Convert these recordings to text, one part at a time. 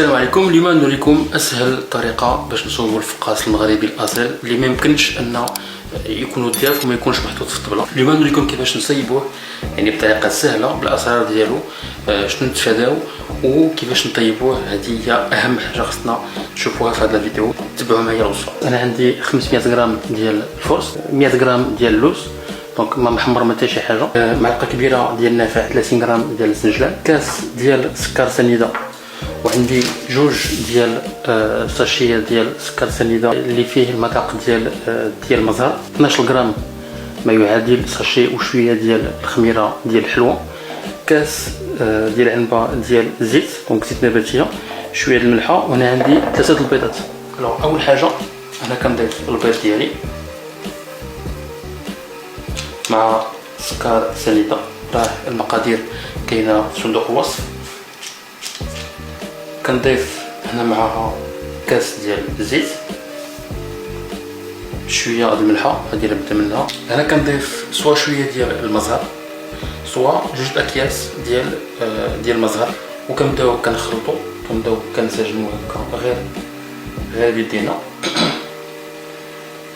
السلام عليكم. اليوم نوريكم اسهل طريقه باش نصوبوا الفقاس المغربي الاصيل اللي ما يمكنش ان يكونوا دياف وما يكونش محطوط في الطبله. اليوم نوريكم كيفاش نصيبوه يعني بطريقه سهله بالاسرار ديالو، شنو نتفاداو وكيفاش نطيبوه. هذه هي اهم حاجه خصنا نشوفوها في هذا الفيديو. تبعوا معايا الوصفه. انا عندي 500 غرام ديال الفرص، 100 غرام ديال اللوز، دونك ما محمر ما حتى شي حاجه، معلقه كبيره ديال النافع، 30 غرام ديال الزنجلان، كاس ديال سكر سنيده، وعندي جوج ديال ساشيه ديال سكر سنيده اللي فيه المذاق ديال المزهر، 12 غرام ما يعادل ساشي وشويه ديال الخميره ديال الحلوه، كاس ديال عنبه ديال الزيت، دونك زيت نباتيه، شويه د الملحه، وانا عندي 3 البيضات. اول حاجه انا كنضيف البيض ديالي مع سكر سنيده، راه المقادير كاينه في صندوق الوصف. كنضيف هنا معها كاس ديال الزيت، شويه د الملحه هذه اللي بدا منها. انا كنضيف سوا شويه ديال المزهر سوا جوج اكياس ديال المزهر، وكنبداو كنخلطو، كنبداو كنسجمو هكا غير بيدينا.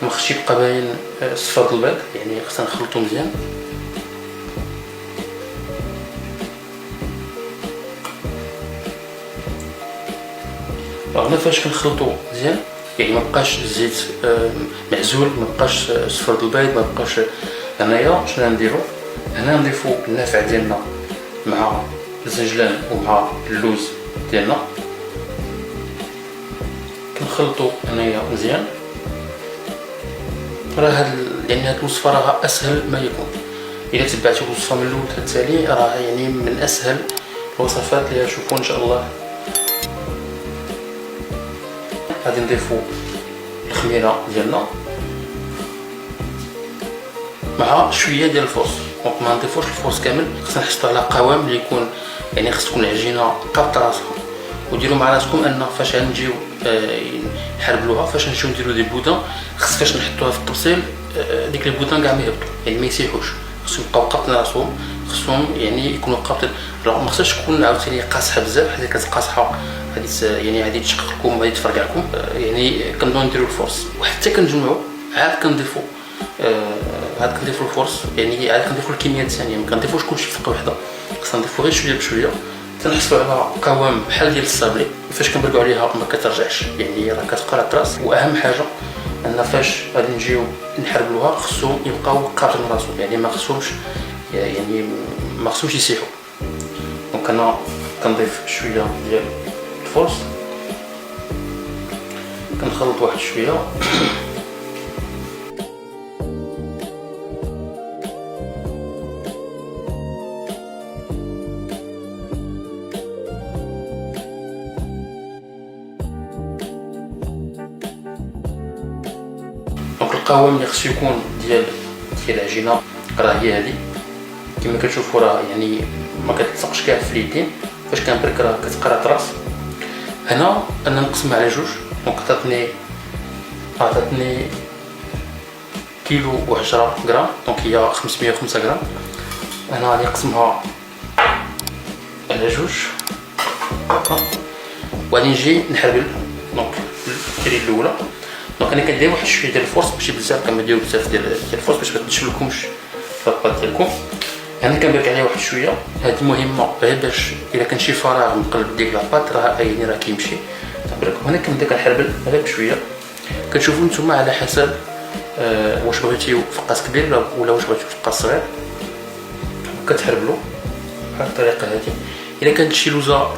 مخصش يبقى باين صفار البيض، يعني خصنا نخلطو مزيان. هنا فاش كنخلطو مزيان يعني ما بقاش الزيت معزول، ما بقاش صفر البيض، ما بقاش. هنايا شنو نديرو؟ هنا نضيفو النافع ديالنا مع الزنجلان ومع اللوز ديالنا، كنخلطو هنايا مزيان. راه يعني هاد الوصفه راه اسهل ما يكون. الا تبعتوا الوصفه من الاول حتى التالي راه يعني من اسهل الوصفات اللي غتشوفوا ان شاء الله. غادي نضيفو الخميره ديالنا مع شويه ديال الفرص، دونك ما نضيفوش الفرص كامل، خصنا نحطو على قوام اللي يكون يعني خص تكون العجينه قابطه راسها. وديروا مع راسكم ان فاش غنجيو نحربلوها، فاش نمشيو نديرو دي بودان، خص فاش نحطوها في الطبسيل ديك البودان كاع ما يهبطوا، يعني ما يسيحوش، خصهم يبقاو قابطين راسهم، خصهم يعني يكونوا قابطين. ما خصهاش تكون عاوتاني قاصحه بزاف، حيت كتقاصحه غادي تشقق لكم وغادي تفرقعكم. يعني كنبداو نديرو الفرص وحتى كنجمعو، عاد كنضيفو الفرص، يعني عاد كنضيفو الكميات الثانيه، ما كنضيفوش كلشي في دقه واحده، خصنا نضيفو غير شويه بشويه. تنحصلوا على قوام بحال ديال الصابلي، فاش كنبرقوا عليها ما كترجعش، يعني راه كتبقى على الراس. واهم حاجه ان فاش غادي نجيو نحربلوها خصهم يبقاو قابطين راسهم، يعني ما خصهمش يسيحوا. دونك انا كنضيف شويه ديال الفرص، كنخلط واحد شويه. دونك القوام اللي خصو يكون ديال العجينه راه هي هذه كما كتشوفوا، راه يعني ما كتلصقش كاع في اليدين، فاش كنبرك راه كتبقى على الراس. هنا انا نقسمها على جوج، دونك عطاتني كيلو و10 غرام، دونك هي 505 غرام. انا غادي نقسمها على جوج وغادي نجي نحربل. دونك الكريل الاولى، دونك انا كندير واحد شويه ديال الفرص، ماشي بزاف، كندير بزاف ديال الفرص باش ما تنشلكمش في الباط ديالكم. انا كنبرك عليها واحد شويه، هذه مهمه غير باش الا كان شي فراغ مقلب ديك الباط راه يعني راه كيمشي. تبارك. هنا كنبدا كنحربل غير بشويه، كتشوفوا نتوما على حسب واش بغيتيو فقاس كبير ولا واش بغيتيو فقاس صغير، كتحربلوا بحال الطريقه هذه. الا كانت شي لوزه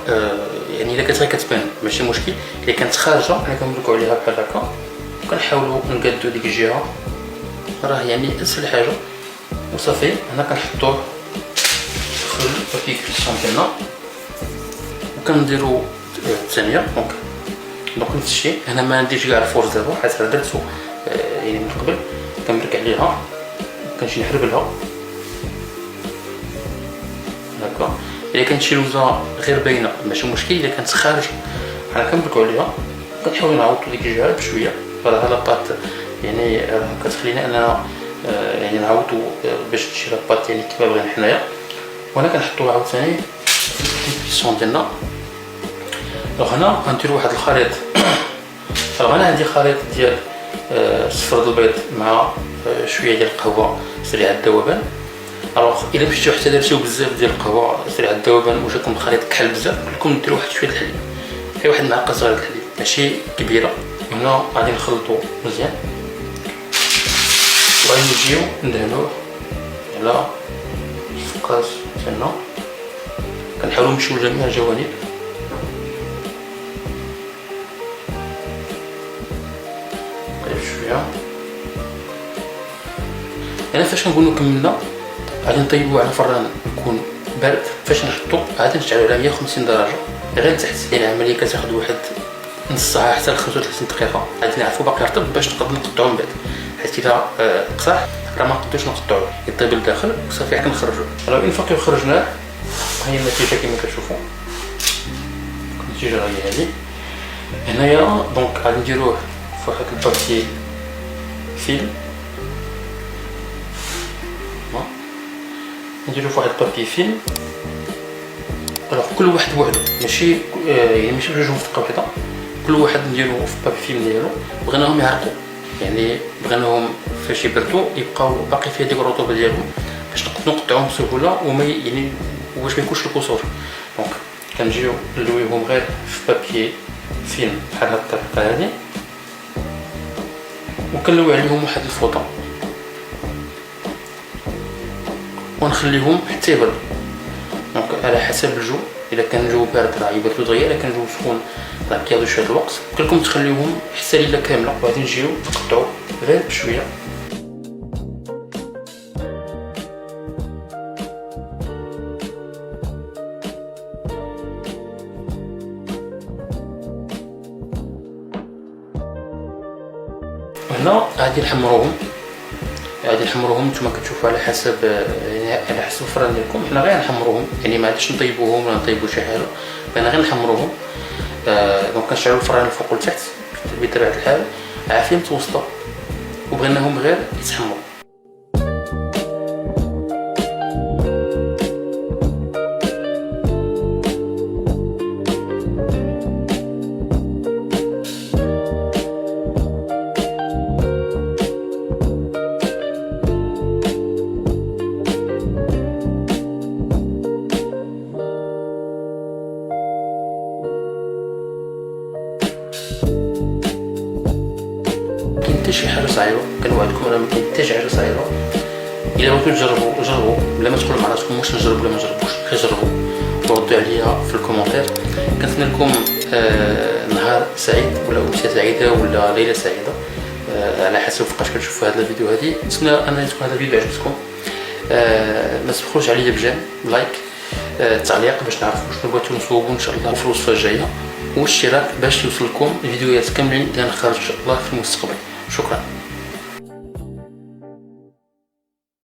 يعني الا كانت غير كتبان ماشي مشكل، الا كانت خارجه انا كنبركوا عليها بحال هكا، كنحاولوا نقادو ديك الجهه، راه يعني اسهل حاجه. وصافي هنا كنحطوه في البابي كريسيون ديالنا وكنديروا الثانيه. دونك نفس الشيء، هنا ما نديرش كاع الفرص دابا حيت راه درتو يعني من قبل. كنبرك عليها كنمشي نحربلها هكا. الا كانت شي لوزه غير باينه ماشي مشكل، الا كانت خارجه انا كنبركو عليها، كنحاول نعوضو ديك الجهه بشويه، راه لاباط يعني كتخلينا اننا يعني نعاودو باش تجي لاباط يعني كيما بغينا حنايا. وانا كنحطو عاوتاني في الكيسون ديالنا هنا غنديرو واحد الخليط. انا عندي خليط ديال صفر البيض مع شويه ديال القهوه سريعه الذوبان. الوغ الا مشيتو حتى درتيو بزاف ديال القهوه سريعه الذوبان وجاكم الخليط كحل بزاف، لكم ديروا واحد شويه الحليب، غير واحد المعلقه صغيره د الحليب ماشي كبيره. هنا غادي نخلطو مزيان وغادي نجيو ندهنوه على الفقاس ديالنا. كنحاولوا نمشيو لجميع الجوانب. شويه انا فاش نقولوا كملنا غادي نطيبوه على فران يكون بارد. فاش نحطو غادي نشعلو على 150 درجه غير لتحت. يعني العمليه كتاخذ واحد نص ساعه حتى ل 35 دقيقه. غادي نعرفو باقي رطب باش نقدر نقطعو من بعد، حيت الا قصح راه ما نقدروش نقطعو يطيب لداخل وصافي حتى نخرجو. راه اون فاك خرجناه هي النتيجه كما كتشوفوا. النتيجه هي هذه. هنايا دونك غادي نديروه في واحد البابي فيلم. نديرو في واحد البابي فيلم. الوغ كل واحد بوحدو ماشي يعني ماشي بجوج في دقه وحده، كل واحد نديرو في البابي فيلم ديالو. بغيناهم يعرقوا، يعني بغيناهم فاش يبردوا يبقاو باقي فيها ديك الرطوبه ديالهم باش نقدروا نقطعوهم بسهوله وما يعني واش ما يكونش الكسور. دونك كنجيو نلويهم غير في بابي فيلم بحال هاد الطريقه هادي، وكنلوي عليهم واحد الفوطه ونخليهم حتى يبردوا. دونك على حسب الجو، الا كان الجو بارد راه يبردوا دغيا، الا كان الجو سخون راه كياخذوا شويه الوقت. كلكم تخليوهم حتى ليله كامله وغادي نجيو نقطعوا غير بشويه. هنا غادي نحمروهم نتوما كتشوفوا على حسب على حسب الفران ديالكم. حنا غير نحمروهم، يعني ما عادش نطيبوهم ولا نطيبوا شي حاجه، بغينا غير نحمروهم. دونك كنشعلوا الفران الفوق والتحت بطبيعه الحال عافيه متوسطه، وبغيناهم غير يتحمروا. حتى شي حاجه صعيبه، كنوعدكم راه ما كاين حتى شي حاجه صعيبه. الا بغيتو جربوا بلا ما تقولوا مع راسكم واش نجرب ولا ما نجربوش، غير جربوا وردوا عليا في الكومونتير. كنتمنى لكم نهار سعيد ولا امسيه سعيده ولا ليله سعيده على حسب فوقاش كتشوفوا هذا الفيديو. هذه نتمنى ان يكون هذا الفيديو عجبكم. ما تبخلوش عليا بجيم لايك، التعليق باش نعرفوا شنو بغيتو نصوبوا ان شاء الله في الوصفه الجايه، والاشتراك باش يوصلكم الفيديوهات كاملين اللي غنخرج ان شاء الله في المستقبل. شكرا.